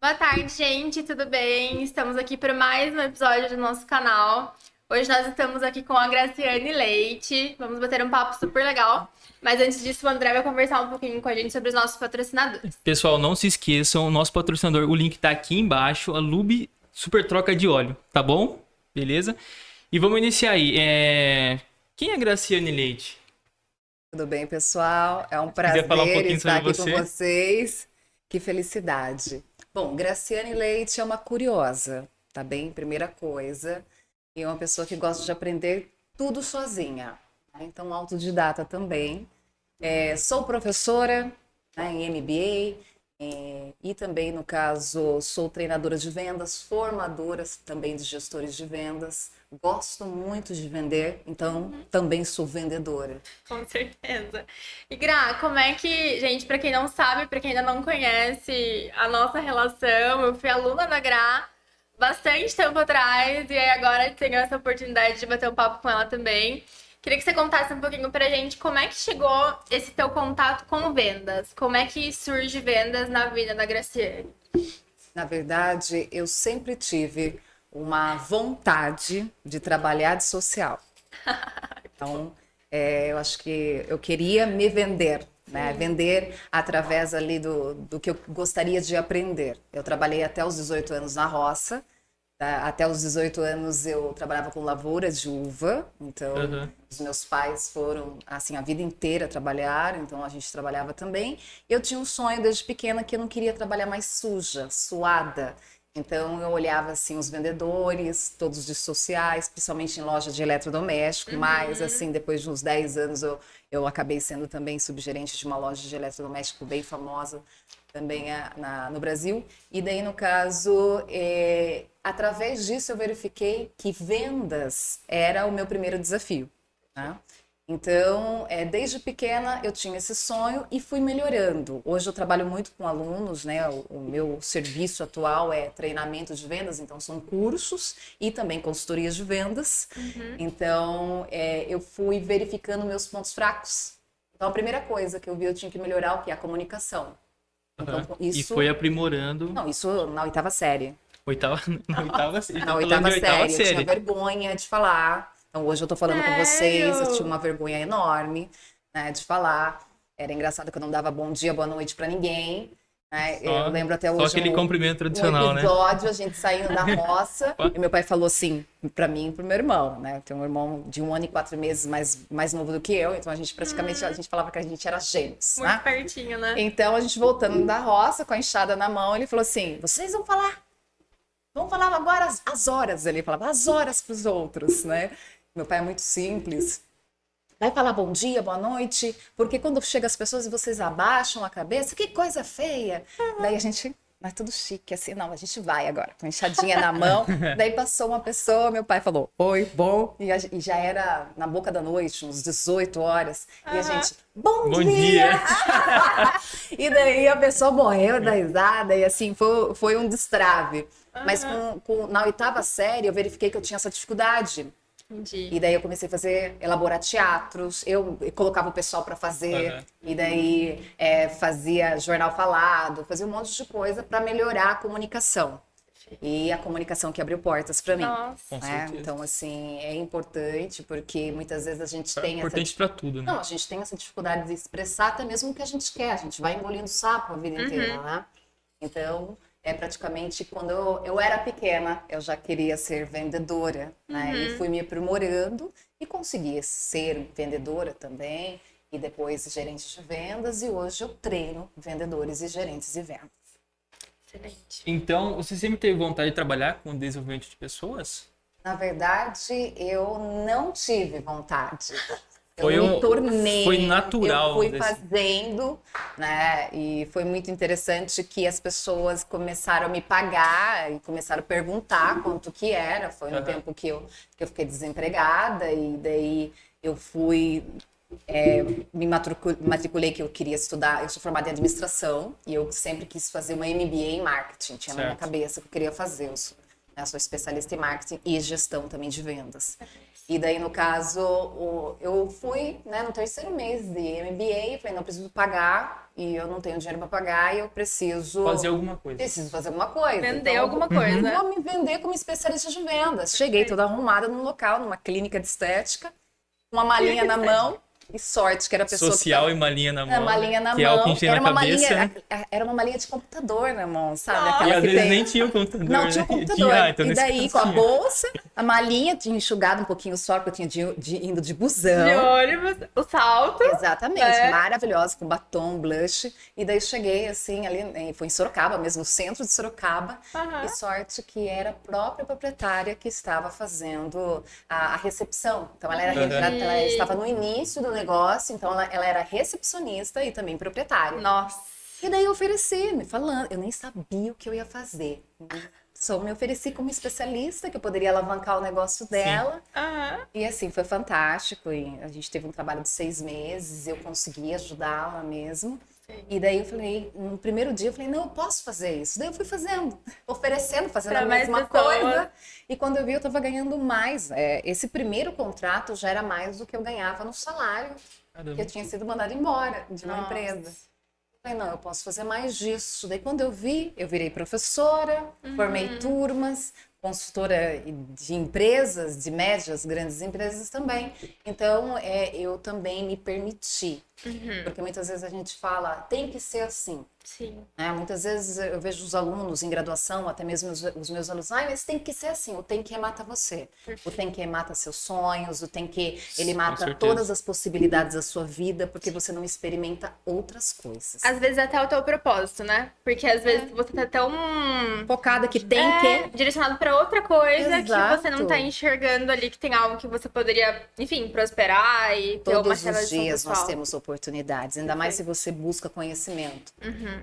Boa tarde, gente, tudo bem? Estamos aqui para mais um episódio do nosso canal. Hoje nós estamos aqui com a Graciane Leite. Vamos bater um papo super legal. Mas antes disso, o André vai conversar um pouquinho com a gente sobre os nossos patrocinadores. Pessoal, não se esqueçam, o nosso patrocinador, o link tá aqui embaixo, a Lube Super Troca de Óleo, tá bom? Beleza? E vamos iniciar aí. Quem é a Graciane Leite? Tudo bem, pessoal? É um quiser falar um prazer pouquinho estar sobre aqui com você. vocês. Que felicidade. Bom, Graciane Leite é uma curiosa, tá bem? Primeira coisa. E é uma pessoa que gosta de aprender tudo sozinha, né? Então, autodidata também. Sou professora, né, em MBA, e também, no caso, sou treinadora de vendas, formadora também de gestores de vendas. Gosto muito de vender, então também sou vendedora. Com certeza. E Gra, como é que, gente, para quem não sabe, para quem ainda não conhece a nossa relação, eu fui aluna da Gra bastante tempo atrás e aí agora tenho essa oportunidade de bater um papo com ela também. Queria que você contasse um pouquinho pra gente como é que chegou esse teu contato com vendas, como é que surge vendas na vida da Graciane. Na verdade, eu sempre tive uma vontade de trabalhar de social. Então, eu acho que eu queria me vender, né? Vender através ali do que eu gostaria de aprender. Eu trabalhei até os 18 anos na roça. Tá? Até os 18 anos eu trabalhava com lavoura de uva. Então, Aham. os meus pais foram, assim, a vida inteira trabalhar. Então, a gente trabalhava também. Eu tinha um sonho desde pequena que eu não queria trabalhar mais suja, suada. Então, eu olhava, assim, os vendedores, todos de sociais, principalmente em loja de eletrodoméstico. Mas, assim, depois de uns 10 anos, eu acabei sendo também subgerente de uma loja de eletrodoméstico bem famosa também no Brasil. E daí, no caso, através disso eu verifiquei que vendas era o meu primeiro desafio, né? Então, desde pequena eu tinha esse sonho e fui melhorando. Hoje eu trabalho muito com alunos, né? O meu serviço atual é treinamento de vendas, então são cursos e também consultorias de vendas. Então, eu fui verificando meus pontos fracos. Então, a primeira coisa que eu vi eu tinha que melhorar o que é a comunicação. Então, Aham. E isso, foi aprimorando. não, isso na oitava série. Oitava, na oitava, Na tá falando de oitava oitava série, eu tinha série. vergonha de falar. Então, hoje eu tô falando com vocês, eu tinha Sério? uma vergonha enorme, né, de falar. Era engraçado que eu não dava bom dia, boa noite pra ninguém, né? Eu Só, lembro até só hoje aquele cumprimento um tradicional, né? episódio, a gente saindo da roça, Ó. e meu pai falou assim, pra mim e pro meu irmão, né? Eu tenho um irmão de 1 ano e 4 meses mais novo do que eu, então a gente praticamente, a gente falava que a gente era gêmeos, Muito né? pertinho, né? Então, a gente voltando da roça, com a enxada na mão, ele falou assim, vocês vão falar. Vamos falar agora as horas, ele falava, as horas para os outros, né? Meu pai é muito simples. Vai falar bom dia, boa noite, porque quando chega as pessoas e vocês abaixam a cabeça, que coisa feia. Daí a gente, é tudo chique, assim, não, a gente vai agora, com a enxadinha na mão. Daí passou uma pessoa, meu pai falou, oi, bom, e já era na boca da noite, uns 18 horas, e a gente, bom Bom dia! dia. E daí a pessoa morreu da risada e assim, foi um destrave. Mas na oitava série eu verifiquei que eu tinha essa dificuldade. Entendi. E daí eu comecei a elaborar teatros, eu colocava o pessoal para fazer, Aham. e daí fazia jornal falado, fazia um monte de coisa para melhorar a comunicação. E a comunicação que abriu portas para mim. Nossa. Com Né? certeza. Então, assim, é importante porque muitas vezes a gente É tem essa importante pra tudo, né? não, a gente tem essa dificuldade de expressar até mesmo o que a gente quer. A gente vai engolindo sapo a vida inteira, né? Então, praticamente quando eu era pequena, eu já queria ser vendedora, né? E fui me aprimorando e consegui ser vendedora também. E depois gerente de vendas. E hoje eu treino vendedores e gerentes de vendas. Excelente. Então, você sempre teve vontade de trabalhar com desenvolvimento de pessoas? Na verdade, eu não tive vontade. Eu Foi me tornei, foi natural eu fui desse- fazendo, né? E foi muito interessante que as pessoas começaram a me pagar e começaram a perguntar quanto que era. Foi no Aham. tempo que eu fiquei desempregada e daí eu fui me matriculei que eu queria estudar. Eu sou formada em administração e eu sempre quis fazer uma MBA em marketing. Tinha na minha Certo. cabeça que eu queria fazer. né? Sou especialista em marketing e gestão também de vendas. E daí, no caso, eu fui, né, no 3º mês de MBA, falei, não, preciso pagar, e eu não tenho dinheiro para pagar, e eu preciso... Fazer alguma coisa. Preciso fazer alguma coisa. Vender Então, alguma coisa. vou me vender como especialista de vendas. Cheguei toda arrumada num local, numa clínica de estética, uma malinha na mão, e sorte que era a pessoa Social que e malinha na tava... mão. malinha na que mão. é o que a gente tem era na uma cabeça, malinha, né? era uma malinha de computador na mão, sabe? Nossa. Aquela E às que vezes tem... nem tinha o computador, Não, né? tinha o computador. Então E nesse daí, caso com a tinha. bolsa, a malinha, tinha enxugado um pouquinho o suor, porque eu tinha indo de busão. De ônibus, o salto. Exatamente, É. maravilhosa, com batom, blush. E daí cheguei assim, ali, foi em Sorocaba mesmo, no centro de Sorocaba. Aham. E sorte que era a própria proprietária que estava fazendo a recepção. Então ela estava no início do negócio, então ela era recepcionista e também proprietária. Nossa. E daí eu ofereci, me falando, eu nem sabia o que eu ia fazer. Só me ofereci como especialista, que eu poderia alavancar o negócio dela. Aham. E assim, foi fantástico. E a gente teve um trabalho de 6 meses, eu consegui ajudá-la mesmo. Sim. E daí eu falei, no primeiro dia, eu falei, não, eu posso fazer isso. Daí eu fui fazendo, oferecendo, fazendo Pra a mais mesma pessoas. coisa. E quando eu vi, eu tava ganhando mais. Esse primeiro contrato já era mais do que eu ganhava no salário, Caramba. que eu tinha sido mandada embora de uma Nossa. empresa. Falei, não, eu posso fazer mais disso. Daí quando eu vi, eu virei professora, formei turmas, consultora de empresas, de médias, grandes empresas também. Então, eu também me permiti. Porque muitas vezes a gente fala, tem que ser assim. Sim. Né? Muitas vezes eu vejo os alunos em graduação, até mesmo os meus alunos, mas tem que ser assim, o tem que mata você. O tem que mata seus sonhos, o tem que ele mata certeza. todas as possibilidades da sua vida, porque você não experimenta outras coisas. Às vezes até o teu propósito, né? Porque às vezes você tá tão Focada que tem que... direcionado pra outra coisa que Exato. você não tá enxergando ali que tem algo que você poderia, enfim, prosperar e ter uma Todos os realização dias nós pessoal. temos oportunidades, ainda mais se você busca conhecimento.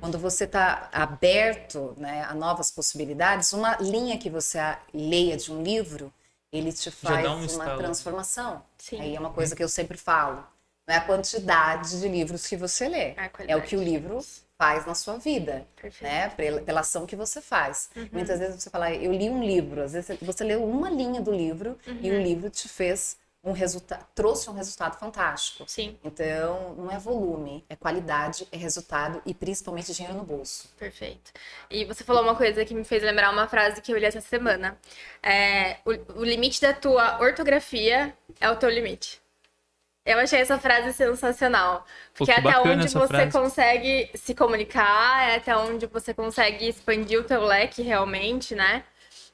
Quando você está aberto, né, a novas possibilidades, uma linha que você leia de um livro, ele te faz dá um uma estalo. transformação. Sim. Aí é uma coisa que eu sempre falo. Não é a quantidade de livros que você lê, É a é o qualidade. que o livro faz na sua vida, Perfeito. né? Pela ação que você faz. Muitas vezes você fala, eu li um livro, às vezes você leu uma linha do livro e o livro te fez um resultado, trouxe um resultado fantástico. Sim, Então, não é volume, é qualidade, é resultado e principalmente dinheiro no bolso. perfeito. E você falou uma coisa que me fez lembrar uma frase que eu li essa semana. O limite da tua ortografia é o teu limite. Eu achei essa frase sensacional. Pô, Porque que é até bacana onde essa você frase. consegue se comunicar, é até onde você consegue expandir o teu leque realmente, né?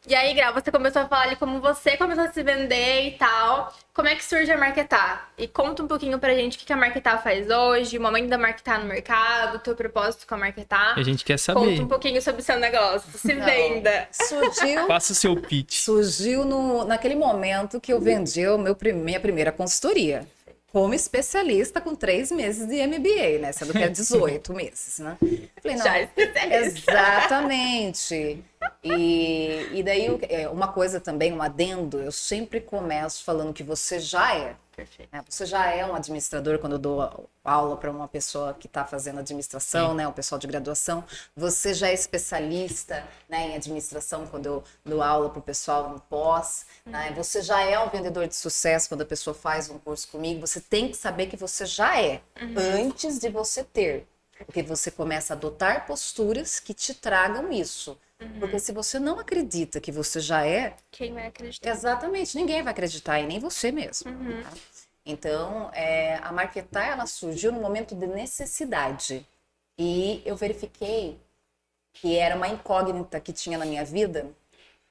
E aí, Gra, você começou a falar ali como você começou a se vender e tal. Como é que surge a Marketar? E conta um pouquinho pra gente o que a Marketar faz hoje, o momento da Marketar no mercado, o teu propósito com a Marketar. A gente quer Conta saber. um pouquinho sobre o seu negócio. Se Não. venda. Faça o seu pitch. Surgiu naquele momento que eu vendi minha primeira consultoria. Como especialista com 3 meses de MBA, né? Sendo que é 18 meses, né? Falei, não, Já é especialista. exatamente. E daí, uma coisa também, um adendo, eu sempre começo falando que você já é. Perfeito. Você já é um administrador quando eu dou aula para uma pessoa que está fazendo administração, né, um pessoal de graduação. Você já é especialista, né, em administração quando eu dou aula para o pessoal no pós. Né? Você já é um vendedor de sucesso quando a pessoa faz um curso comigo. Você tem que saber que você já é, antes de você ter. Porque você começa a adotar posturas que te tragam isso. Porque se você não acredita que você já é, Quem vai acreditar? exatamente, ninguém vai acreditar, e nem você mesmo. Tá? Então, a Marketar, ela surgiu no momento de necessidade. E eu verifiquei que era uma incógnita que tinha na minha vida,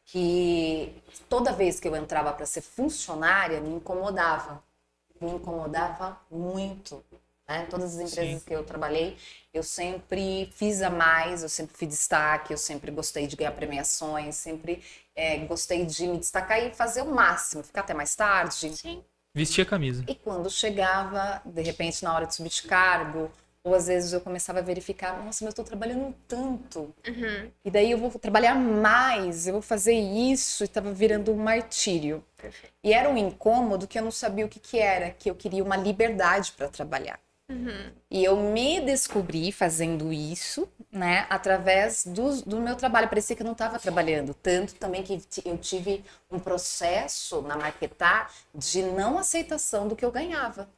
que toda vez que eu entrava para ser funcionária, me incomodava. Me incomodava muito. Né? Todas as empresas que eu trabalhei, eu sempre fiz a mais, eu sempre fui destaque, eu sempre gostei de ganhar premiações, sempre gostei de me destacar e fazer o máximo, ficar até mais tarde. Sim. Vestir a camisa. E quando chegava, de repente, na hora de subir de cargo, ou às vezes eu começava a verificar, nossa, mas eu estou trabalhando tanto. E daí eu vou trabalhar mais, eu vou fazer isso, e estava virando um martírio. Perfeito. E era um incômodo que eu não sabia o que era, que eu queria uma liberdade para trabalhar. E eu me descobri fazendo isso, né, através do meu trabalho. Parecia que eu não estava trabalhando. Tanto também que eu tive um processo na Marquetar de não aceitação do que eu ganhava.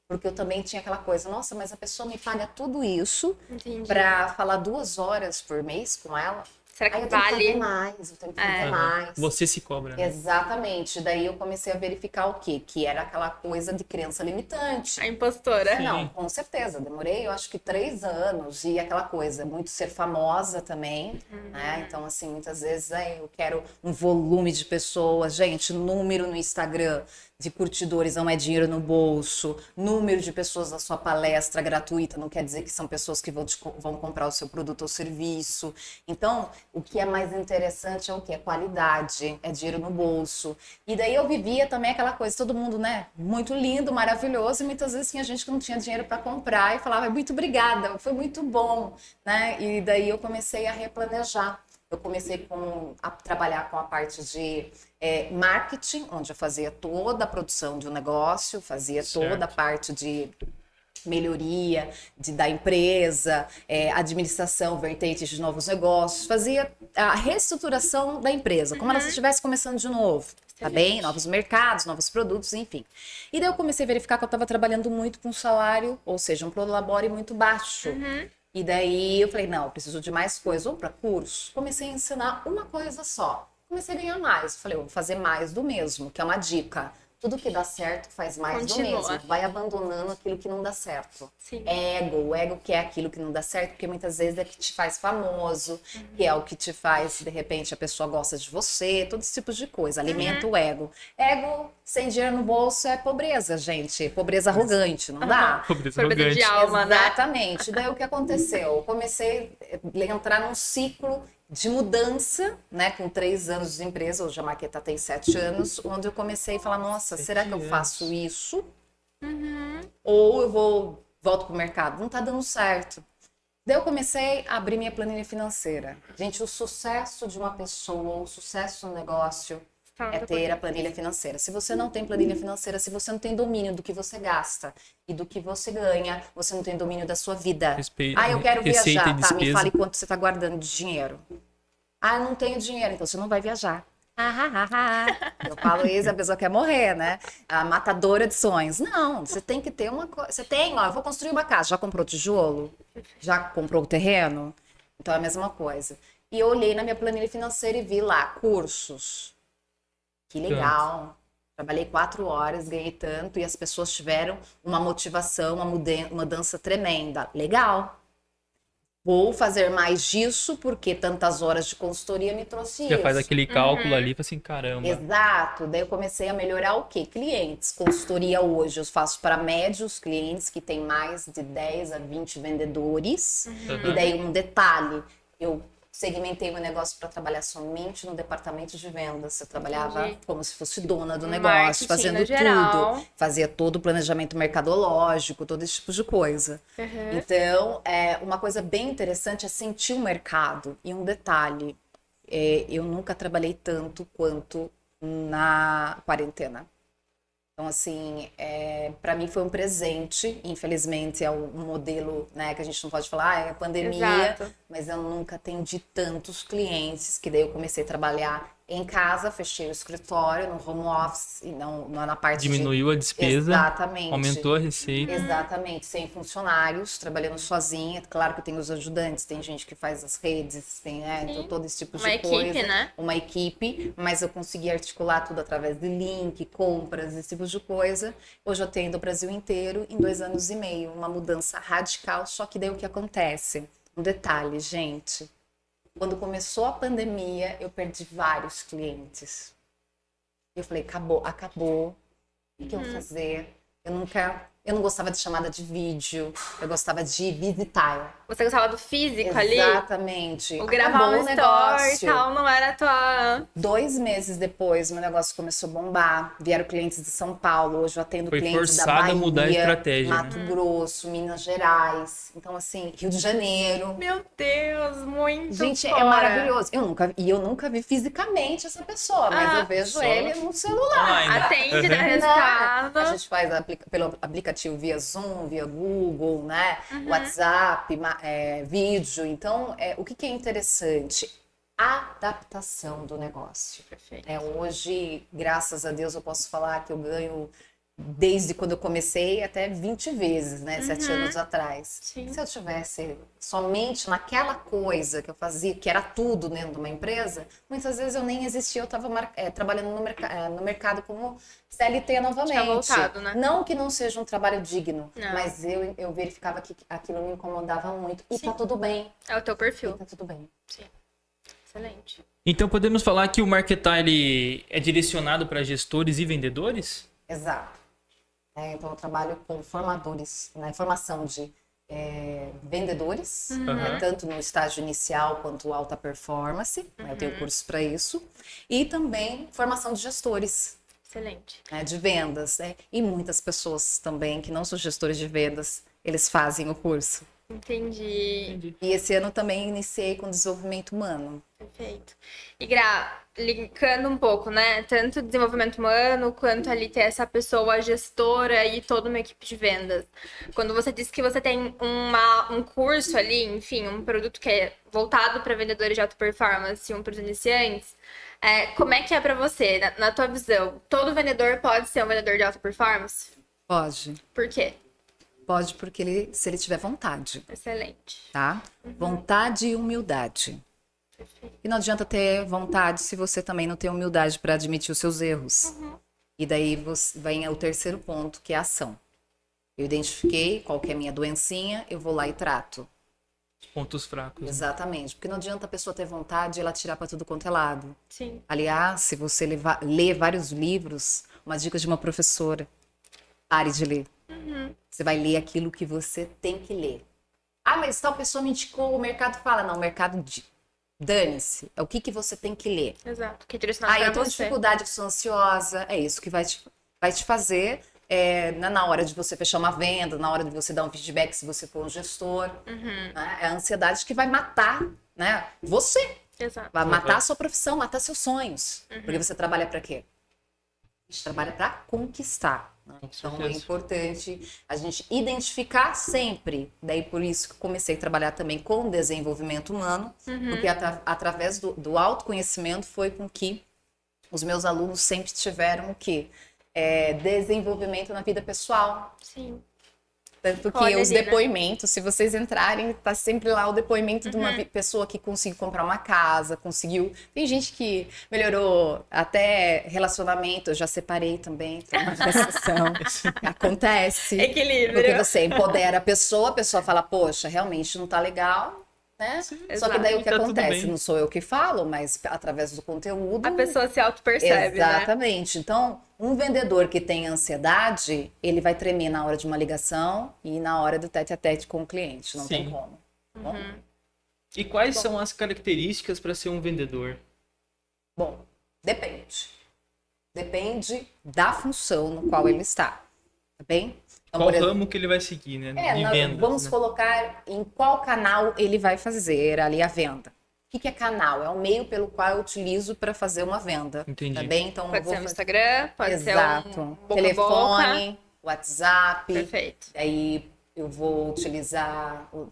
Porque eu também tinha aquela coisa, nossa, mas a pessoa me paga tudo isso Entendi. para falar 2 horas por mês com ela. Será Aí que eu tenho que fazer vale? mais, eu tenho que fazer Aham. mais. Você se cobra, né? Exatamente. Daí eu comecei a verificar o quê? Que era aquela coisa de crença limitante. A impostora. Sim. Não, com certeza. Demorei, eu acho que 3 anos. E aquela coisa, muito ser famosa também, né? Então, assim, muitas vezes eu quero um volume de pessoas. Gente, número no Instagram de curtidores não é dinheiro no bolso. Número de pessoas na sua palestra gratuita não quer dizer que são pessoas que vão comprar o seu produto ou serviço. Então, o que é mais interessante é o quê? É qualidade, é dinheiro no bolso. E daí eu vivia também aquela coisa, todo mundo, né? Muito lindo, maravilhoso, e muitas vezes tinha gente que não tinha dinheiro para comprar e falava, muito obrigada, foi muito bom, né? E daí eu comecei a replanejar. Eu comecei a trabalhar com a parte de marketing, onde eu fazia toda a produção de um negócio, fazia toda a parte de melhoria da empresa, administração, vertentes de novos negócios, fazia a reestruturação da empresa, como ela se estivesse começando de novo, tá bem? Novos mercados, novos produtos, enfim. E daí eu comecei a verificar que eu estava trabalhando muito com um salário, ou seja, um prolabore muito baixo. E daí eu falei, não, eu preciso de mais coisa, ou para curso. Comecei a ensinar uma coisa só. Comecei a ganhar mais. Falei, eu vou fazer mais do mesmo, que é uma dica. Tudo que dá certo faz mais do Continua. mesmo. Vai abandonando aquilo que não dá certo. Sim. O ego que é aquilo que não dá certo, porque muitas vezes é que te faz famoso, que é o que te faz, de repente, a pessoa gosta de você, todo esse tipo de coisa. Alimenta o ego. Ego sem dinheiro no bolso é pobreza, gente. Pobreza arrogante, não dá? Pobreza Pobreza de arrogante. alma, né? Exatamente. Daí o que aconteceu? Eu comecei a entrar num ciclo de mudança, né? Com 3 anos de empresa, hoje a Marqueta tem 7 anos, onde eu comecei a falar, nossa, será que eu faço isso? Ou eu volto pro mercado? Não tá dando certo. Daí eu comecei a abrir minha planilha financeira. Gente, o sucesso de uma pessoa, o sucesso no negócio é ter a planilha financeira. Se você não tem planilha financeira, se você não tem domínio do que você gasta e do que você ganha, você não tem domínio da sua vida. Eu quero Receita e viajar, tá? Me despesa. fale quanto você tá guardando de dinheiro. Eu não tenho dinheiro, então você não vai viajar. Eu falo isso, a pessoa quer morrer, né? A matadora de sonhos. Não, você tem que ter uma coisa. Você tem, ó, eu vou construir uma casa. Já comprou tijolo? Já comprou o terreno? Então é a mesma coisa. E eu olhei na minha planilha financeira e vi lá cursos. Que legal. Trabalhei 4 horas, ganhei tanto e as pessoas tiveram uma motivação, uma mudança tremenda. Legal. Vou fazer mais disso porque tantas horas de consultoria me trouxe Já isso. faz aquele cálculo ali, fala assim, caramba. Exato. Daí eu comecei a melhorar o quê? Clientes. Consultoria hoje eu faço para médios clientes que têm mais de 10 a 20 vendedores. E daí um detalhe, eu segmentei meu negócio para trabalhar somente no departamento de vendas. Eu trabalhava Entendi. como se fosse dona do negócio, Marketing fazendo no geral. tudo. Fazia todo o planejamento mercadológico, todo esse tipo de coisa. Então, uma coisa bem interessante é sentir o mercado. E um detalhe, eu nunca trabalhei tanto quanto na quarentena. Então, assim, para mim foi um presente. Infelizmente, é um modelo, né, que a gente não pode falar, é pandemia. Exato. Mas eu nunca atendi tantos clientes, que daí eu comecei a trabalhar em casa, fechei o escritório, no home office, e não na parte Diminuiu a despesa, Exatamente. aumentou a receita. Exatamente, sem funcionários, trabalhando sozinha. Claro que tem os ajudantes, tem gente que faz as redes, tem então, todo esse tipo Uma de equipe, coisa. né? Uma equipe, mas eu consegui articular tudo através de link, compras, esse tipo de coisa. Hoje eu atendo o Brasil inteiro em 2 anos e meio, uma mudança radical, só que daí o que acontece? Um detalhe, gente. Quando começou a pandemia, eu perdi vários clientes. Eu falei, acabou. O que eu vou fazer? Eu não gostava de chamada de vídeo, eu gostava de visitar. Você gostava do físico ali? Exatamente. O gravar Acabou um o story e negócio. tal, não era a tua... 2 meses depois, meu negócio começou a bombar. Vieram clientes de São Paulo. Hoje eu atendo Foi clientes da forçado Bahia, a mudar a estratégia, Mato Grosso, Minas Gerais. Então, assim, Rio de Janeiro. Meu Deus, muito Gente, fora. é maravilhoso. Eu nunca vi fisicamente essa pessoa, mas eu vejo só ele no celular. online. Atende, dá A resultado. gente faz pelo aplicativo aplicativo via Zoom, via Google, né? WhatsApp, vídeo. Então, o que é interessante? Adaptação do negócio. Perfeito. Hoje, graças a Deus, eu posso falar que eu ganho desde quando eu comecei até 20 vezes, né? 7 anos atrás. Sim. Se eu tivesse somente naquela coisa que eu fazia, que era tudo dentro de uma empresa, muitas vezes eu nem existia, eu estava trabalhando no mercado como CLT novamente. Tinha voltado, né? Não que não seja um trabalho digno, Não. mas eu verificava que aquilo me incomodava muito. E Sim. tá tudo bem. É o teu E perfil. tá tudo bem. Sim. Excelente. Então podemos falar que o Marketar ele é direcionado para gestores e vendedores? Exato. Então, eu trabalho com formadores, na formação de vendedores, né, tanto no estágio inicial quanto alta performance, né, eu tenho curso para isso, e também formação de gestores, Excelente. né, de vendas, né, e muitas pessoas também que não são gestores de vendas, eles fazem o curso. Entendi. E esse ano também iniciei com desenvolvimento humano. Perfeito. E Gra, linkando um pouco, né? Tanto desenvolvimento humano, quanto ali ter essa pessoa gestora e toda uma equipe de vendas. Quando você disse que você tem um curso ali, enfim, um produto que é voltado para vendedores de alta performance, um para os iniciantes, como é que é para você, na tua visão? Todo vendedor pode ser um vendedor de alta performance? Pode. Por quê? Pode porque se ele tiver vontade, Excelente. tá? Vontade e humildade. Perfeito. E não adianta ter vontade se você também não tem humildade para admitir os seus erros. E daí vem o terceiro ponto, que é a ação. Eu identifiquei qual que é a minha doencinha, eu vou lá e trato. Os pontos fracos. Né? Exatamente. Porque não adianta a pessoa ter vontade e ela tirar para tudo quanto é lado. Sim. Aliás, se você ler vários livros, umas dicas de uma professora, pare de ler. Você vai ler aquilo que você tem que ler. Ah, mas tal pessoa me indicou, o mercado fala. Não, o mercado dane-se. É o que você tem que ler. Exato. Que é direcionado Ah, eu para tenho você. dificuldade, eu sou ansiosa. É isso que vai te fazer na hora de você fechar uma venda, na hora de você dar um feedback se você for um gestor. Né? É a ansiedade que vai matar, né, você. Exato. Vai matar a sua profissão, matar seus sonhos. Porque você trabalha para quê? A gente trabalha para conquistar. Né? Então é importante a gente identificar sempre. Daí por isso que comecei a trabalhar também com desenvolvimento humano, porque através do autoconhecimento foi com que os meus alunos sempre tiveram o quê? Desenvolvimento na vida pessoal. Sim. Tanto que Olha os ali, né? depoimentos, se vocês entrarem, tá sempre lá o depoimento de uma pessoa que conseguiu comprar uma casa, conseguiu... Tem gente que melhorou até relacionamento, eu já separei também, tem uma exceção. Acontece. Equilíbrio. Porque você empodera a pessoa fala, poxa, realmente não tá legal, né? Só que daí o que Tá tudo acontece? bem. Não sou eu que falo, mas através do conteúdo... A pessoa se auto-percebe, né? Exatamente. Então, um vendedor que tem ansiedade, ele vai tremer na hora de uma ligação e na hora do tete-a-tete com o cliente. Não tem Sim. como. Bom, E quais são as características para ser um vendedor? bom, depende. Depende da função no qual ele está. Tá bem? Então, Qual por exemplo, ramo que ele vai seguir, né? De vendas, vamos né? colocar em qual canal ele vai fazer ali a venda. O que é canal? É o meio pelo qual eu utilizo para fazer uma venda. Entendi. Tá bem? Então, eu Pode vou ser um fazer... Instagram, pode Exato. ser um boca a Telefone, boca. WhatsApp. Perfeito. Aí eu vou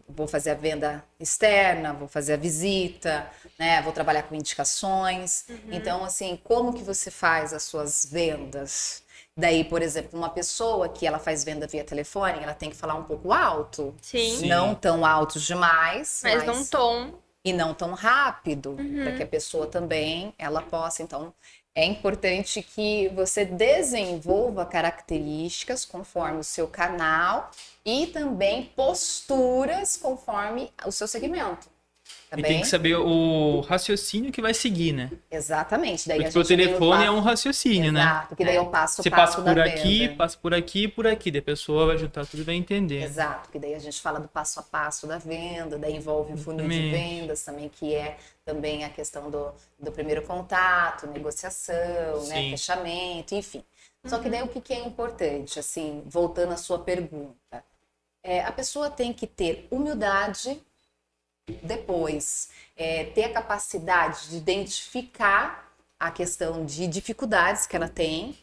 vou fazer a venda externa, vou fazer a visita, né? Vou trabalhar com indicações. Então, assim, como que você faz as suas vendas? Daí, por exemplo, uma pessoa que ela faz venda via telefone, ela tem que falar um pouco alto. Sim. Não tão alto demais, Mas num tom. e não tão rápido, para que a pessoa também ela possa. Então, é importante que você desenvolva características conforme o seu canal e também posturas conforme o seu segmento. Tá E bem? tem que saber o raciocínio que vai seguir, né? Exatamente. Daí Porque a o gente vem no telefone é passo- um raciocínio, né? Exato, que daí eu passo Você o passo passa da por venda. aqui, passa por aqui e por aqui. Daí a pessoa vai juntar tudo e vai entender. Exato, que daí a gente fala do passo a passo da venda, daí envolve o funil de Exatamente. vendas também, que é também a questão do primeiro contato, negociação, né, Sim. fechamento, enfim. Só que daí o que é importante, assim, voltando à sua pergunta, a pessoa tem que ter humildade, depois ter a capacidade de identificar a questão de dificuldades que ela tem,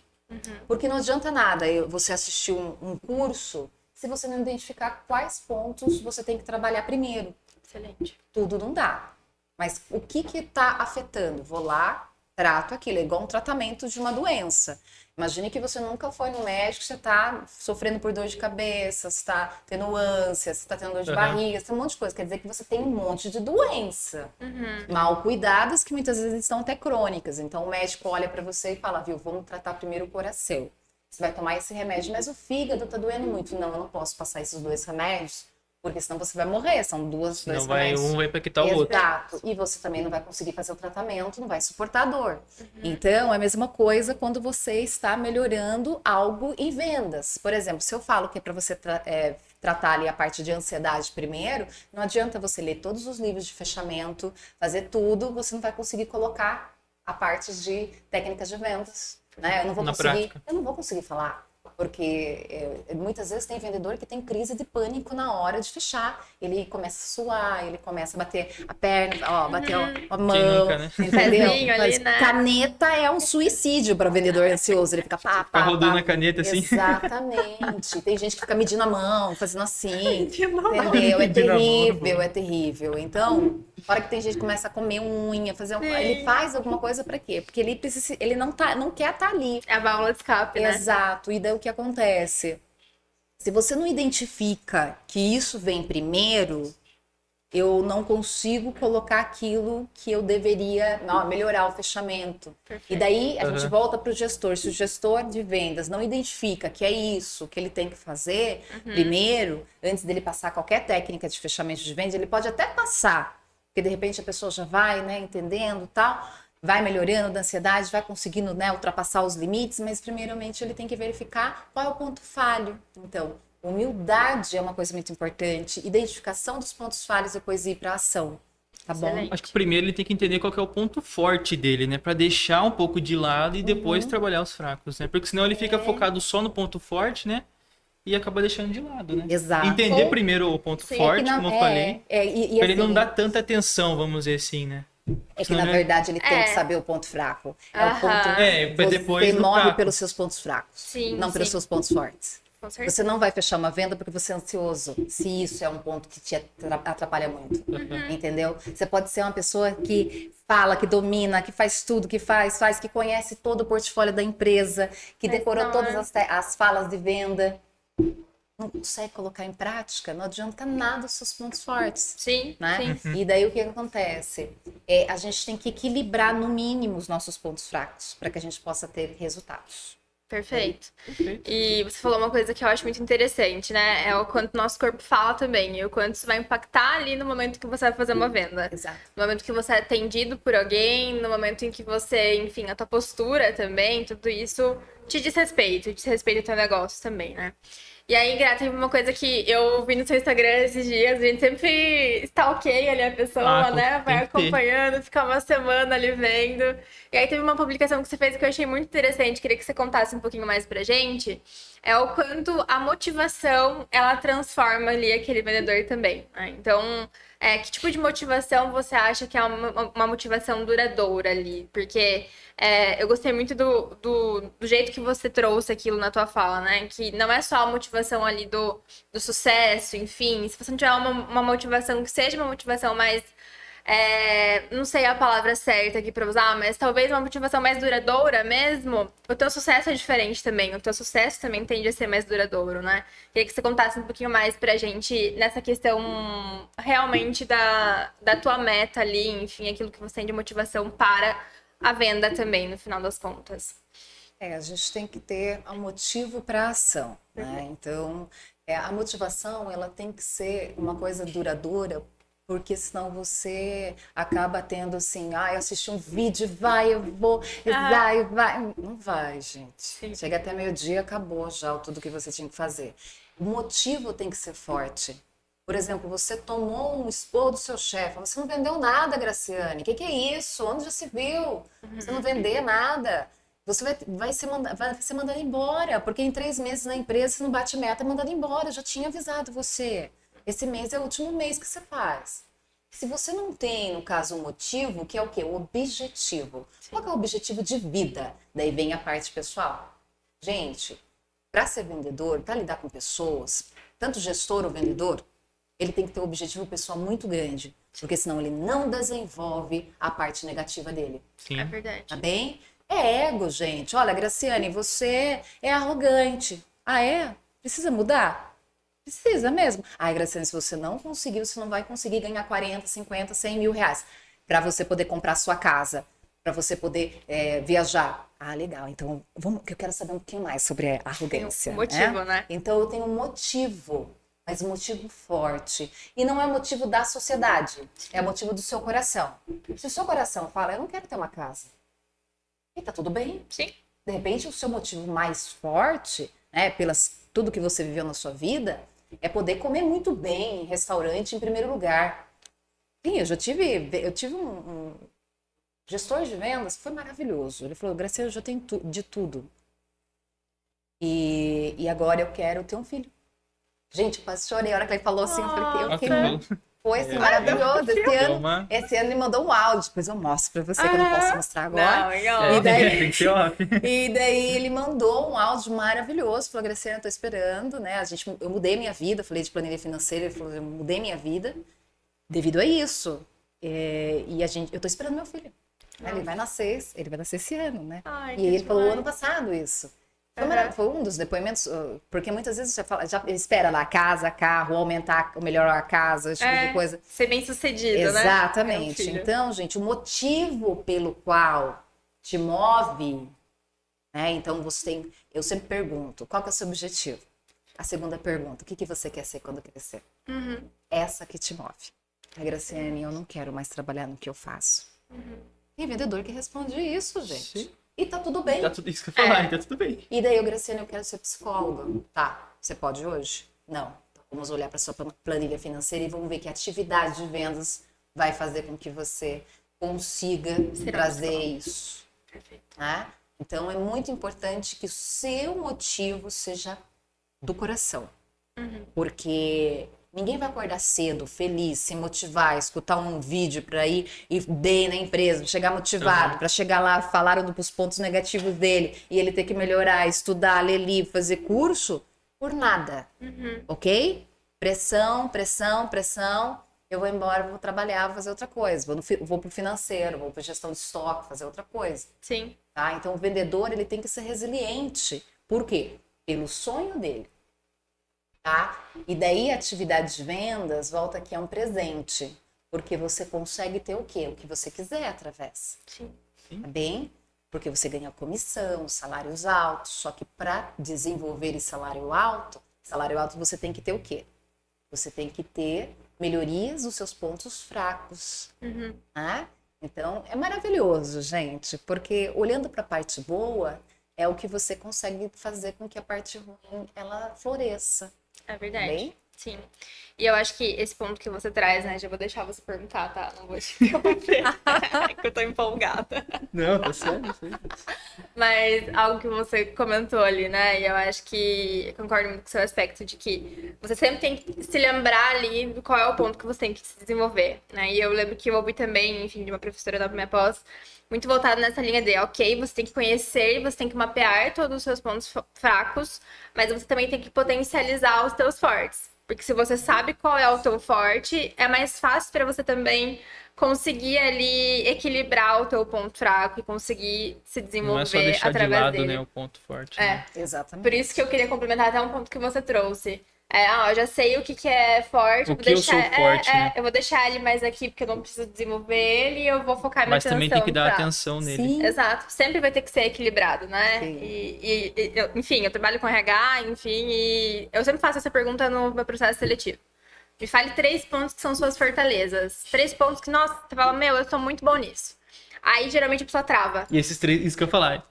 Porque não adianta nada você assistir um curso se você não identificar quais pontos você tem que trabalhar primeiro. Excelente. Tudo não dá. Mas o que está afetando? Vou lá, trato aquilo. É igual um tratamento de uma doença. Imagine que você nunca foi no médico, você está sofrendo por dor de cabeça, você está tendo ânsia, você está tendo dor de barriga, você tem um monte de coisa. Quer dizer que você tem um monte de doença. Mal cuidadas, que muitas vezes são até crônicas. Então o médico olha para você e fala, viu, vamos tratar primeiro o coração. Você vai tomar esse remédio, mas o fígado está doendo muito. Não, eu não posso passar esses 2 remédios, porque senão você vai morrer. São dois remédios. Um vai impactar o outro. Exato. E você também não vai conseguir fazer o tratamento, não vai suportar a dor. Então, é a mesma coisa quando você está melhorando algo em vendas. Por exemplo, se eu falo que é para você tratar ali a parte de ansiedade primeiro, não adianta você ler todos os livros de fechamento, fazer tudo, você não vai conseguir colocar a parte de técnicas de vendas. Né? Eu não vou conseguir falar. Porque muitas vezes tem vendedor que tem crise de pânico na hora de fechar. Ele começa a suar, ele começa a bater a perna, ó, bater a mão, nunca, né? entendeu? Ali, né? Caneta é um suicídio para vendedor ansioso. Ele fica Fica rodando a caneta assim. Exatamente. Tem gente que fica medindo a mão, fazendo assim, Medindo a mão. entendeu? É Medindo a mão, terrível, é terrível. Então, na hora que tem gente que começa a comer unha, ele faz alguma coisa para quê? Porque ele não quer estar ali. É a válvula de escape, né? Exato. E daí o que acontece? Se você não identifica que isso vem primeiro, eu não consigo colocar aquilo que eu deveria melhorar o fechamento. Perfeito. E daí a gente volta para o gestor. Se o gestor de vendas não identifica que é isso que ele tem que fazer primeiro, antes dele passar qualquer técnica de fechamento de vendas, ele pode até passar, porque de repente a pessoa já vai, né, entendendo e tal, vai melhorando da ansiedade, vai conseguindo, né, ultrapassar os limites, mas primeiramente ele tem que verificar qual é o ponto falho. Então, humildade é uma coisa muito importante, identificação dos pontos falhos e depois ir para a ação, tá bom? Excelente. Acho que primeiro ele tem que entender qual que é o ponto forte dele, né? Pra deixar um pouco de lado e depois trabalhar os fracos, né? Porque senão ele fica focado só no ponto forte, né? E acaba deixando de lado, né? Exato. Entender primeiro o ponto forte, como eu falei, pra ele não assim, dar tanta atenção, vamos dizer assim, né? É que, Senão, na né? verdade, ele tem que saber o ponto fraco. É o ponto... pra depois Você no morre fraco. pelos seus pontos fracos, Sim, não pelos sim. seus pontos fortes. Com certeza. Você não vai fechar uma venda porque você é ansioso, se isso é um ponto que te atrapalha muito, entendeu? Você pode ser uma pessoa que fala, que domina, que faz tudo, que faz, que conhece todo o portfólio da empresa, que Mas decorou não todas as falas de venda. Não consegue colocar em prática, não adianta nada os seus pontos fortes. Sim, Né? sim. E daí o que acontece? A gente tem que equilibrar no mínimo os nossos pontos fracos para que a gente possa ter resultados. Perfeito. Perfeito. E você falou uma coisa que eu acho muito interessante, né? É o quanto o nosso corpo fala também, e o quanto isso vai impactar ali no momento que você vai fazer uma venda. Exato. No momento que você é atendido por alguém, no momento em que você, enfim, a tua postura também, tudo isso te diz respeito ao teu negócio também, né? E aí, Gra, teve uma coisa que eu vi no seu Instagram esses dias, a gente sempre stalkeia ali a pessoa, né? Vai tem que ter. acompanhando, fica uma semana ali vendo. E aí teve uma publicação que você fez que eu achei muito interessante, queria que você contasse um pouquinho mais pra gente. É o quanto a motivação, ela transforma ali aquele vendedor também, né? Então, que tipo de motivação você acha que é uma motivação duradoura ali? Porque eu gostei muito do jeito que você trouxe aquilo na tua fala, né? Que não é só a motivação ali do sucesso, enfim. Se você não tiver uma motivação que seja uma motivação mais... não sei a palavra certa aqui pra usar, mas talvez uma motivação mais duradoura mesmo, o teu sucesso é diferente também. O teu sucesso também tende a ser mais duradouro, né? Queria que você contasse um pouquinho mais pra gente nessa questão realmente da tua meta ali, enfim, aquilo que você tem de motivação para a venda também, no final das contas. A gente tem que ter um motivo para a ação, né? Então, a motivação, ela tem que ser uma coisa duradoura, porque senão você acaba tendo assim, eu assisti um vídeo, eu vou, vai. Não vai, gente. Sim. Chega até meio-dia, acabou já tudo que você tinha que fazer. O motivo tem que ser forte. Por exemplo, você tomou um esporro do seu chefe, você não vendeu nada, Graciane. O que é isso? Onde já se viu? Você não vender nada. Você vai ser mandado embora, porque em 3 meses na empresa você não bate meta, é mandado embora. Eu já tinha avisado você. Esse mês é o último mês que você faz. Se você não tem, no caso, um motivo, que é o quê? O objetivo. Qual que é o objetivo de vida? Daí vem a parte pessoal. Gente, para ser vendedor, para lidar com pessoas, tanto gestor ou vendedor, ele tem que ter um objetivo pessoal muito grande, porque senão ele não desenvolve a parte negativa dele. Sim. É verdade. Tá bem? É ego, gente. Olha, Graciane, você é arrogante. Ah, é? Precisa mudar? Precisa mesmo. Ai, Graciane, se você não conseguir, você não vai conseguir ganhar 40, 50, 100 mil reais para você poder comprar sua casa, para você poder viajar. Ah, legal. Então, vamos, que eu quero saber um pouquinho mais sobre a arrogância. Tem um motivo, né? Então, eu tenho um motivo, mas um motivo forte. E não é motivo da sociedade, é motivo do seu coração. Se o seu coração fala, eu não quero ter uma casa, e tá tudo bem. Sim. De repente, o seu motivo mais forte, né, pelas tudo que você viveu na sua vida, é poder comer muito bem em restaurante em primeiro lugar. Sim, eu tive um gestor de vendas que foi maravilhoso. Ele falou, Graciela, eu já tenho de tudo. E agora eu quero ter um filho. Gente, eu quase chorei. A hora que ele falou assim, eu falei, eu quero. Foi assim, maravilhoso. Esse ano ele mandou um áudio, depois eu mostro pra você, que eu não posso mostrar agora. Não, legal. E daí, Tem que ser off. e daí ele mandou um áudio maravilhoso, falou, Graciela, eu tô esperando, né? Eu mudei minha vida, falei de planilha financeira, ele falou, eu mudei minha vida devido a isso. Eu tô esperando meu filho. Ele vai nascer esse ano, né? Ai, e que ele falou demais. ano passado isso. Foi um dos depoimentos, porque muitas vezes você fala, já espera lá, casa, carro, aumentar, melhorar a casa, esse tipo de coisa. Ser bem sucedido, né? Exatamente. Então, gente, o motivo pelo qual te move, né? Então eu sempre pergunto, qual que é o seu objetivo? A segunda pergunta, o que você quer ser quando crescer? Essa que te move. A Graciane, eu não quero mais trabalhar no que eu faço. Tem vendedor que responde isso, gente. Sim. E tá tudo bem. Tá tudo isso que eu ia falar, tá tudo bem. E daí, Graciane, eu quero ser psicóloga. Tá, você pode hoje? Não. Então, vamos olhar para sua planilha financeira e vamos ver que atividade de vendas vai fazer com que você consiga trazer isso. Perfeito. Né? Então, é muito importante que o seu motivo seja do coração. Porque ninguém vai acordar cedo, feliz, se motivar, escutar um vídeo para ir bem na empresa, chegar motivado, para chegar lá, falaram dos pontos negativos dele e ele ter que melhorar, estudar, ler livro, fazer curso, por nada. Ok? Pressão, pressão, pressão. Eu vou embora, vou trabalhar, vou fazer outra coisa. Vou pro financeiro, vou pra gestão de estoque, fazer outra coisa. Sim. Tá? Então, o vendedor ele tem que ser resiliente. Por quê? Pelo sonho dele. Tá? E daí a atividade de vendas volta que é um presente, porque você consegue ter o quê? O que você quiser através. Sim. Tá bem? Porque você ganha comissão, salários altos, só que para desenvolver esse salário alto você tem que ter o quê? Você tem que ter melhorias nos seus pontos fracos. Tá? Então, é maravilhoso, gente, porque olhando para a parte boa, é o que você consegue fazer com que a parte ruim, ela floresça. É verdade. Bem? Sim. E eu acho que esse ponto que você traz, né? Já vou deixar você perguntar, tá? Não vou te interromper. É que eu tô empolgada. Não, tá sério, isso aí. Mas algo que você comentou ali, né? E eu acho que eu concordo muito com o seu aspecto de que você sempre tem que se lembrar ali do qual é o ponto que você tem que se desenvolver, né? E eu lembro que eu ouvi também, enfim, de uma professora da minha pós, muito voltado nessa linha de, ok, você tem que conhecer, você tem que mapear todos os seus pontos fracos, mas você também tem que potencializar os teus fortes. Porque se você sabe qual é o teu forte, é mais fácil para você também conseguir ali equilibrar o teu ponto fraco e conseguir se desenvolver Não é só deixar de através lado, dele. né, o ponto forte. É. Né? Exatamente. Por isso que eu queria complementar até um ponto que você trouxe. Eu já sei o que é forte. O que eu sou forte, né? Eu vou deixar ele mais aqui porque eu não preciso desenvolver ele e eu vou focar minha Mas atenção. também tem que dar pra- atenção nele. Sim. Exato. Sempre vai ter que ser equilibrado, né? Sim. Enfim, eu trabalho com RH, enfim, e eu sempre faço essa pergunta no meu processo seletivo. Me fale 3 pontos que são suas fortalezas. 3 pontos que, nossa, você fala, meu, eu sou muito bom nisso. Aí, geralmente, a pessoa trava. E esses três, isso que eu ia falar.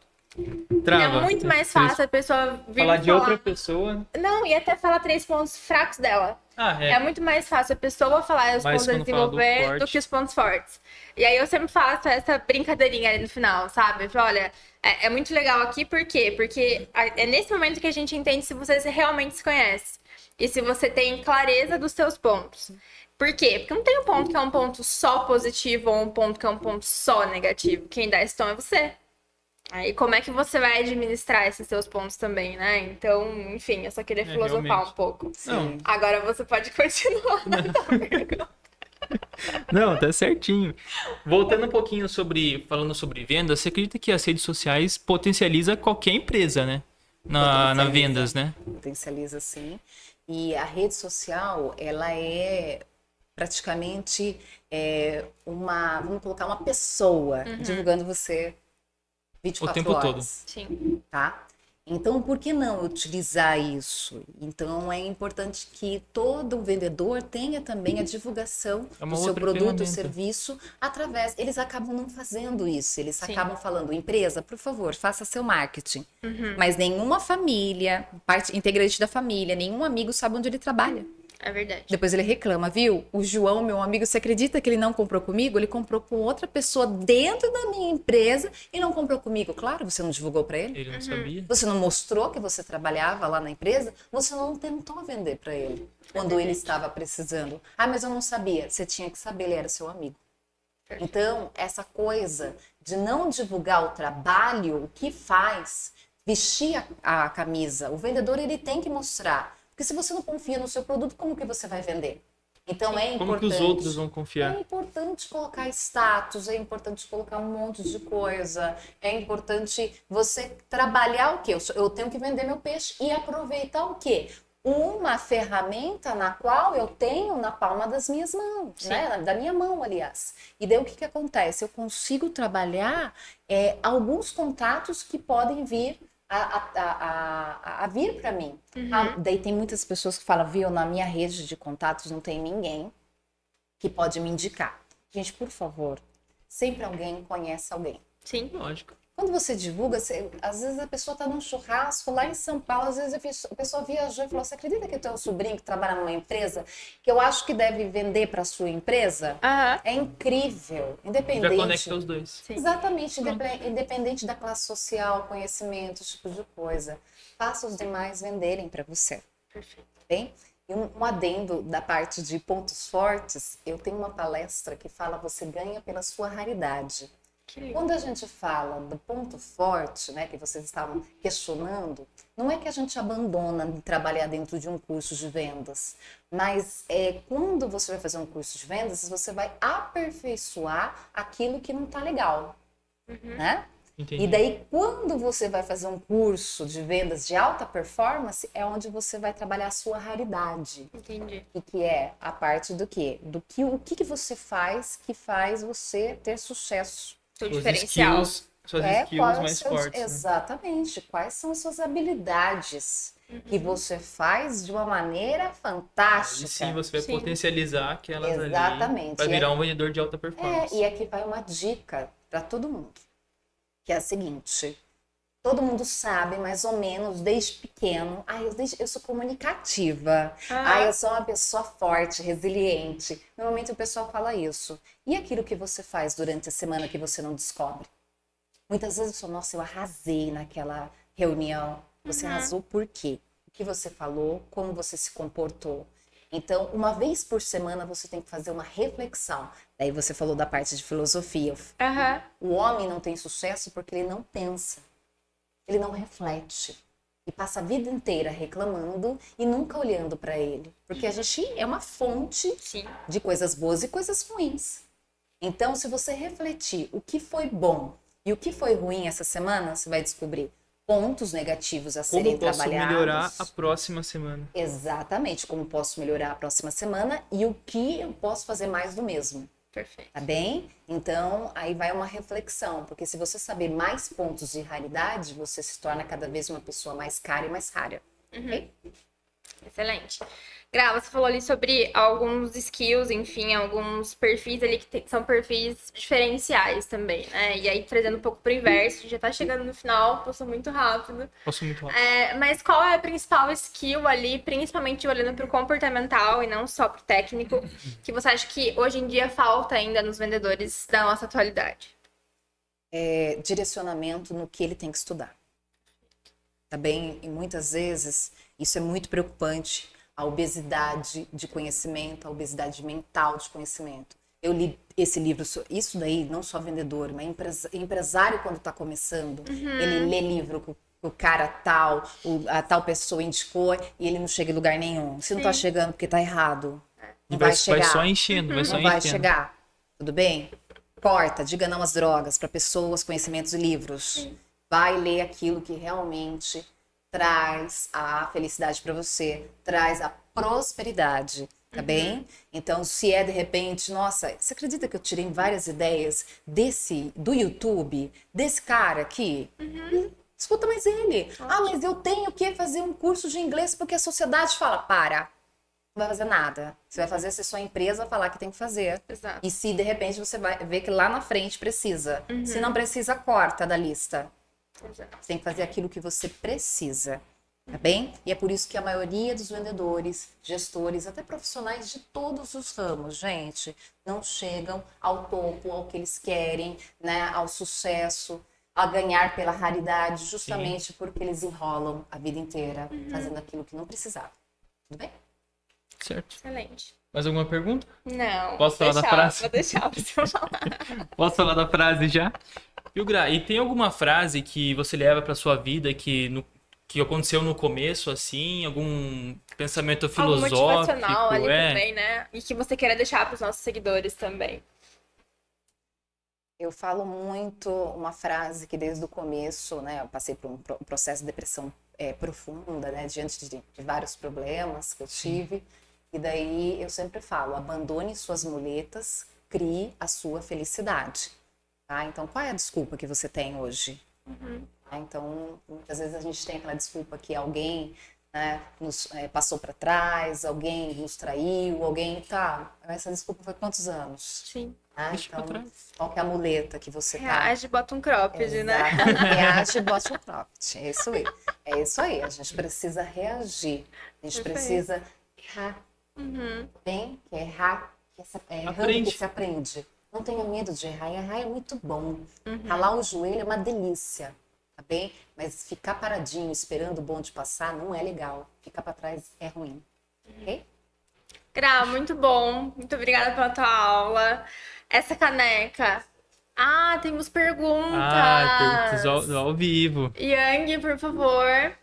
Trava. É muito mais fácil a pessoa vir Falar me de outra pessoa. Não, e até falar 3 pontos fracos dela. É muito mais fácil a pessoa falar os Mas pontos a quando fala do desenvolver do forte. que os pontos fortes. E aí eu sempre faço essa brincadeirinha ali no final, sabe? Eu falo, olha, é muito legal aqui, por quê? Porque é nesse momento que a gente entende se você realmente se conhece. E se você tem clareza dos seus pontos. Por quê? Porque não tem um ponto que é um ponto só positivo ou um ponto que é um ponto só negativo. Quem dá esse tom é você. Aí como é que você vai administrar esses seus pontos também, né? Então, enfim, eu só queria filosofar realmente. um pouco. Não, Agora você pode continuar. não, tá certinho. Voltando um pouquinho falando sobre vendas, você acredita que as redes sociais potencializa qualquer empresa, né? Na Potencializa. vendas, né? Potencializa, sim. E a rede social, ela é praticamente vamos colocar uma pessoa divulgando você O 24 tempo todo. horas, Sim. tá? Então, por que não utilizar isso? Então, é importante que todo vendedor tenha também a divulgação É uma do seu outra produto ou ferramenta. serviço através. Eles acabam não fazendo isso, eles Sim. acabam falando, empresa, por favor, faça seu marketing. Mas nenhuma família, parte integrante da família, nenhum amigo sabe onde ele trabalha. É verdade. Depois ele reclama, viu? O João, meu amigo, você acredita que ele não comprou comigo? Ele comprou com outra pessoa dentro da minha empresa e não comprou comigo. Claro, você não divulgou para ele. Ele não sabia. Você não mostrou que você trabalhava lá na empresa. Você não tentou vender para ele quando ele estava precisando. Ah, mas eu não sabia. Você tinha que saber, ele era seu amigo. Então, essa coisa de não divulgar o trabalho, o que faz, vestir a camisa, o vendedor ele tem que mostrar. Porque se você não confia no seu produto, como que você vai vender? Então é Como que os importante. outros vão confiar? É importante colocar status, é importante colocar um monte de coisa, é importante você trabalhar o quê? Eu tenho que vender meu peixe e aproveitar o quê? Uma ferramenta na qual eu tenho na palma das minhas mãos, né? Da minha mão, aliás. E daí o que acontece? Eu consigo trabalhar alguns contatos que podem vir a vir para mim. Daí tem muitas pessoas que falam, viu, na minha rede de contatos não tem ninguém que pode me indicar. Gente, por favor, sempre alguém conhece alguém. Sim. Lógico. Quando você divulga, às vezes a pessoa está num churrasco lá em São Paulo, às vezes a pessoa viajou e falou, você acredita que eu tenho um sobrinho que trabalha numa empresa que eu acho que deve vender para sua empresa? Aham. É incrível, Já independente. conecta os dois. Sim. Exatamente, independente da classe social, conhecimento, esse tipo de coisa. Faça os demais venderem para você. Perfeito. Bem? E um adendo da parte de pontos fortes, eu tenho uma palestra que fala você ganha pela sua raridade. Que lindo. Quando a gente fala do ponto forte, né, que vocês estavam questionando, não é que a gente abandona de trabalhar dentro de um curso de vendas, mas quando você vai fazer um curso de vendas, você vai aperfeiçoar aquilo que não está legal, né? Entendi. E daí, quando você vai fazer um curso de vendas de alta performance, é onde você vai trabalhar a sua raridade. Entendi. E que é a parte do quê? O que você faz que faz você ter sucesso. Seu Suas diferencial. skills, suas Quais skills são mais fortes. Né? Exatamente. Quais são as suas habilidades que você faz de uma maneira fantástica. E sim, você vai Sim. potencializar aquelas ali. Exatamente. Vai virar um vendedor de alta performance. E aqui vai uma dica para todo mundo, que é a seguinte: todo mundo sabe mais ou menos desde pequeno, eu sou comunicativa, eu sou uma pessoa forte, resiliente. Normalmente o pessoal fala isso. E aquilo que você faz durante a semana que você não descobre? Muitas vezes eu falo, nossa, eu arrasei naquela reunião. Você arrasou por quê? O que você falou, como você se comportou. Então, uma vez por semana você tem que fazer uma reflexão. Daí você falou da parte de filosofia. Aham. O homem não tem sucesso porque ele não pensa, ele não reflete. E passa a vida inteira reclamando e nunca olhando para ele. Porque a gente é uma fonte Sim. de coisas boas e coisas ruins. Então, se você refletir o que foi bom e o que foi ruim essa semana, você vai descobrir pontos negativos a serem Como posso trabalhados. melhorar a próxima semana? Exatamente, como posso melhorar a próxima semana e o que eu posso fazer mais do mesmo. Perfeito. Tá bem? Então, aí vai uma reflexão, porque se você saber mais pontos de raridade, você se torna cada vez uma pessoa mais cara e mais rara. Ok? Excelente. Gra, você falou ali sobre alguns skills, enfim, alguns perfis ali que são perfis diferenciais também, né? E aí, trazendo um pouco pro inverso, a gente já tá chegando no final, passou muito rápido. Posso muito rápido. Mas qual é a principal skill ali, principalmente olhando pro comportamental e não só pro técnico, que você acha que hoje em dia falta ainda nos vendedores da nossa atualidade? Direcionamento no que ele tem que estudar. Tá bem? E muitas vezes isso é muito preocupante. A obesidade de conhecimento, a obesidade mental de conhecimento. esse livro, isso daí, não só vendedor, mas empresário quando está começando, ele lê livro com o cara tal, a tal pessoa indicou e ele não chega em lugar nenhum. Se não está chegando porque está errado, não vai chegar. Vai só enchendo, vai só Não vai enchendo. chegar, tudo bem? Corta, diga não às drogas para pessoas, conhecimentos e livros. Vai ler aquilo que realmente traz a felicidade para você, traz a prosperidade, tá bem? Então, se é de repente, nossa, você acredita que eu tirei várias ideias do YouTube, desse cara aqui? Escuta mais ele. Ah, mas eu tenho que fazer um curso de inglês porque a sociedade fala, para. Não vai fazer nada. Você vai fazer se sua empresa falar que tem que fazer. Exato. E se de repente você vai ver que lá na frente precisa. Se não precisa, corta da lista. Exato. Você tem que fazer aquilo que você precisa, tá bem? E é por isso que a maioria dos vendedores, gestores, até profissionais de todos os ramos, gente, não chegam ao topo, ao que eles querem, né? Ao sucesso, a ganhar pela raridade, justamente porque eles enrolam a vida inteira fazendo aquilo que não precisava. Tudo bem? Certo. Excelente. Mais alguma pergunta? Não. Posso falar da frase? Vou deixar pra você falar. Posso falar da frase já? E o Gra, e tem alguma frase que você leva pra sua vida que aconteceu no começo, assim? Algum pensamento Algo filosófico? motivacional ali também, né? E que você queira deixar pros nossos seguidores também. Eu falo muito uma frase que desde o começo, né, eu passei por um processo de depressão profunda, né, diante de vários problemas que eu tive. E daí eu sempre falo, abandone suas muletas, crie a sua felicidade. Tá? Então, qual é a desculpa que você tem hoje? Tá? Então, muitas vezes a gente tem aquela desculpa que alguém, né, nos passou para trás, alguém nos traiu, alguém... Tá, essa desculpa foi quantos anos? Sim. Tá? Deixa pra Então, trás. qual que é a muleta que você tá? Reage, bota um cropped, né? Exatamente. Reage e bote um cropped. É isso aí. É isso aí. A gente precisa reagir. A gente Perfeito. precisa errar. Bem, que errar, errando Aprende. que se aprende. Não tenha medo de errar. Errar é muito bom. Ralar o joelho é uma delícia, tá bem? Mas ficar paradinho esperando o bonde passar não é legal. Ficar para trás é ruim. Ok? Gra, muito bom. Muito obrigada pela tua aula. Essa caneca. Ah, temos perguntas. Perguntas ao vivo. Yang, por favor.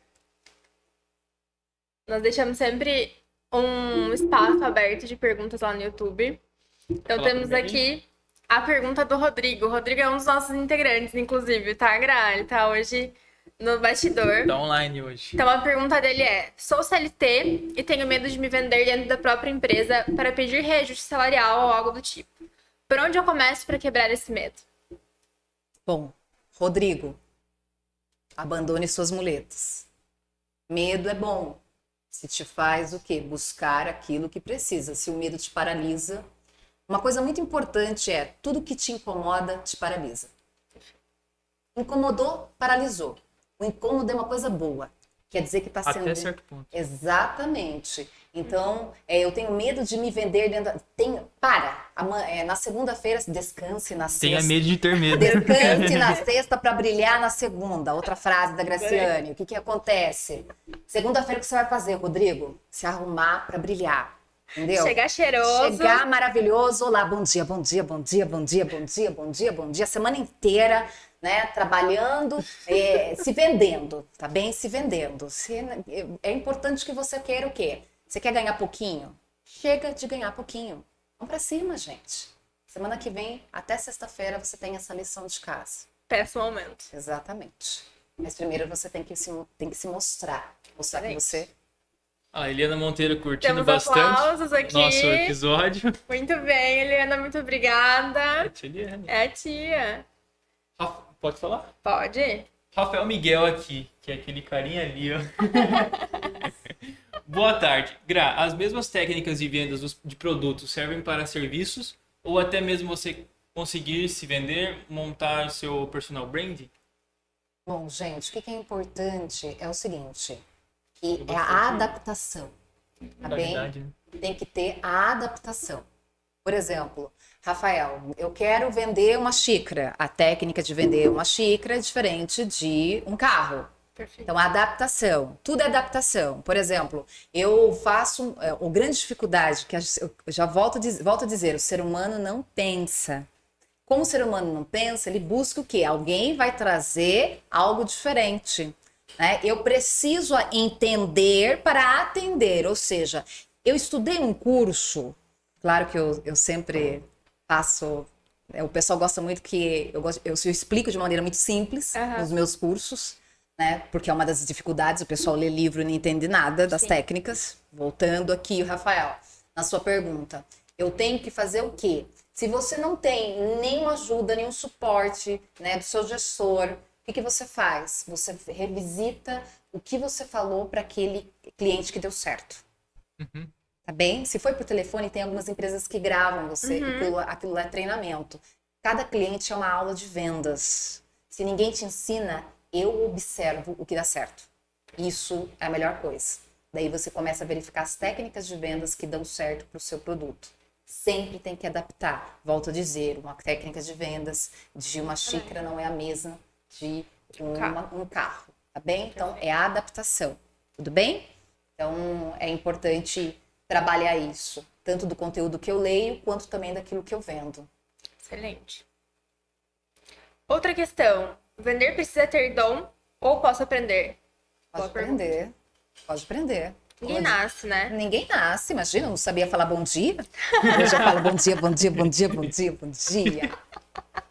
Nós deixamos sempre um espaço aberto de perguntas lá no YouTube. Então Fala temos primeiro. aqui a pergunta do Rodrigo. O Rodrigo é um dos nossos integrantes, inclusive, tá, Gra? Ele tá hoje no bastidor. Tá online hoje. Então a pergunta dele é: sou CLT e tenho medo de me vender dentro da própria empresa para pedir reajuste salarial ou algo do tipo. Por onde eu começo para quebrar esse medo? Bom, Rodrigo, abandone suas muletas. Medo é bom. Se te faz o quê? Buscar aquilo que precisa. Se o medo te paralisa, uma coisa muito importante é tudo que te incomoda te paralisa. Incomodou, paralisou. O incômodo é uma coisa boa. Quer dizer que está sendo... Até certo ponto. Exatamente. Então, eu tenho medo de me vender dentro na segunda-feira, descanse na sexta. Tenha medo de ter medo. Descanse na sexta para brilhar na segunda. Outra frase da Graciane. O que acontece? Segunda-feira, o que você vai fazer, Rodrigo? Se arrumar para brilhar. Entendeu? Chegar cheiroso. Chegar maravilhoso. Olá, bom dia, bom dia, bom dia, bom dia, bom dia, bom dia, bom dia. Semana inteira, né? Trabalhando, se vendendo, tá bem? Se vendendo. É importante que você queira o quê? Você quer ganhar pouquinho? Chega de ganhar pouquinho. Vamos pra cima, gente. Semana que vem, até sexta-feira, você tem essa lição de casa. Péssimo momento. Exatamente. Mas primeiro você tem que se mostrar. Mostrar que você... A Eliana Monteiro curtindo Temos bastante aplausos aqui. nosso episódio. Muito bem, Eliana, muito obrigada. É a tia Eliane. É a tia. Pode falar? Pode? Rafael Miguel aqui, que é aquele carinha ali, ó. Boa tarde. Gra, as mesmas técnicas de vendas de produtos servem para serviços ou até mesmo você conseguir se vender, montar seu personal brand? Bom, gente, o que é importante é o seguinte, que é a adaptação, tá bem? Qualidade, né? Tem que ter a adaptação. Por exemplo, Rafael, eu quero vender uma xícara. A técnica de vender uma xícara é diferente de um carro. Perfeito. Então, a adaptação, tudo é adaptação. Por exemplo, eu faço. A grande dificuldade, que eu já volto a dizer, o ser humano não pensa. Como o ser humano não pensa, ele busca o quê? Alguém vai trazer algo diferente. Né? Eu preciso entender para atender. Ou seja, eu estudei um curso, claro que eu sempre passo. O pessoal gosta muito que eu explico de maneira muito simples nos meus cursos. Né? Porque é uma das dificuldades, o pessoal lê livro e não entende nada das técnicas. Voltando aqui, Rafael, na sua pergunta. Eu tenho que fazer o quê? Se você não tem nenhuma ajuda, nenhum suporte, né, do seu gestor, o que você faz? Você revisita o que você falou para aquele cliente que deu certo. Tá bem? Se foi por telefone, tem algumas empresas que gravam você, aquilo lá é treinamento. Cada cliente é uma aula de vendas. Se ninguém te ensina, eu observo o que dá certo. Isso é a melhor coisa. Daí você começa a verificar as técnicas de vendas que dão certo para o seu produto. Sempre tem que adaptar. Volto a dizer, uma técnica de vendas de uma xícara não é a mesma de um carro. Tá bem? Então, é a adaptação. Tudo bem? Então, é importante trabalhar isso. Tanto do conteúdo que eu leio, quanto também daquilo que eu vendo. Excelente. Outra questão. Vender precisa ter dom ou posso aprender? Pode aprender. Pode aprender. Ninguém nasce, né? Ninguém nasce, imagina, eu não sabia falar bom dia. Eu já falo bom dia, bom dia, bom dia, bom dia, bom dia.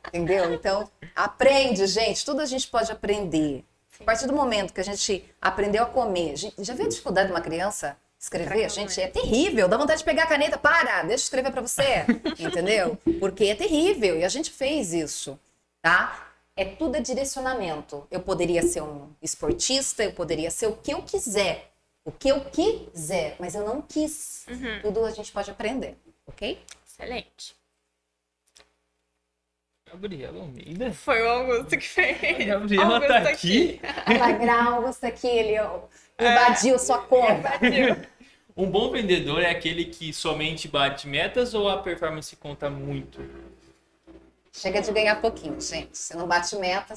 Entendeu? Então, aprende, gente. Tudo a gente pode aprender. A partir do momento que a gente aprendeu a comer. Já viu a dificuldade de uma criança escrever? Gente, é terrível. Dá vontade de pegar a caneta. Para, deixa eu escrever pra você. Entendeu? Porque é terrível. E a gente fez isso, tá? Tudo é direcionamento. Eu poderia ser um esportista, eu poderia ser o que eu quiser. O que eu quiser, mas eu não quis. Tudo a gente pode aprender, ok? Excelente. Gabriela Almeida? Foi o Augusto que fez. Gabriela Augusto tá aqui. Augusto aqui, ele invadiu sua conta. Um bom vendedor é aquele que somente bate metas ou a performance conta muito? Chega de ganhar pouquinho, gente. Se não bate meta,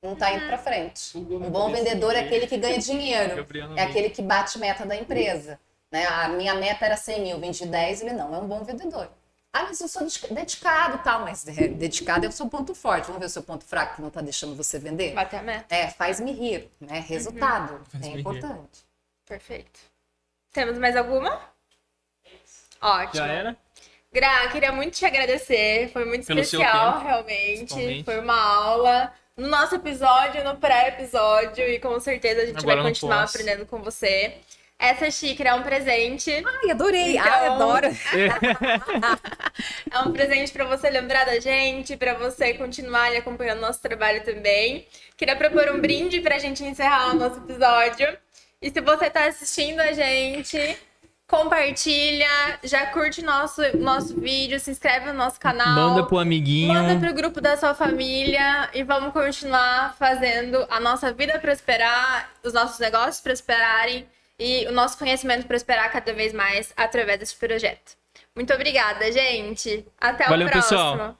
não tá indo pra frente. Um bom vendedor é aquele que ganha dinheiro. É aquele que bate meta da empresa. Né? A minha meta era 100 mil, vendi 10, ele não é um bom vendedor. Ah, mas eu sou dedicado, tal, mas dedicado é o seu ponto forte. Vamos ver o seu ponto fraco que não tá deixando você vender? Bater a meta. Faz-me rir, né? Resultado, é importante. Perfeito. Temos mais alguma? Ótimo. Já era? Gra, queria muito te agradecer. Foi muito Pelo seu especial, tempo, realmente. principalmente. Foi uma aula no nosso episódio, no pré-episódio. E com certeza a gente Agora vai no continuar pós. aprendendo com você. Essa xícara é um presente. Ai, adorei. Então- Ai, adoro. É um presente para você lembrar da gente, para você continuar ali acompanhando nosso trabalho também. Queria propor um brinde pra gente encerrar o nosso episódio. E se você tá assistindo a gente, compartilha, já curte nosso vídeo, se inscreve no nosso canal. Manda pro amiguinho. Manda pro grupo da sua família e vamos continuar fazendo a nossa vida prosperar, os nossos negócios prosperarem e o nosso conhecimento prosperar cada vez mais através desse projeto. Muito obrigada, gente. Até Valeu, o próximo. pessoal.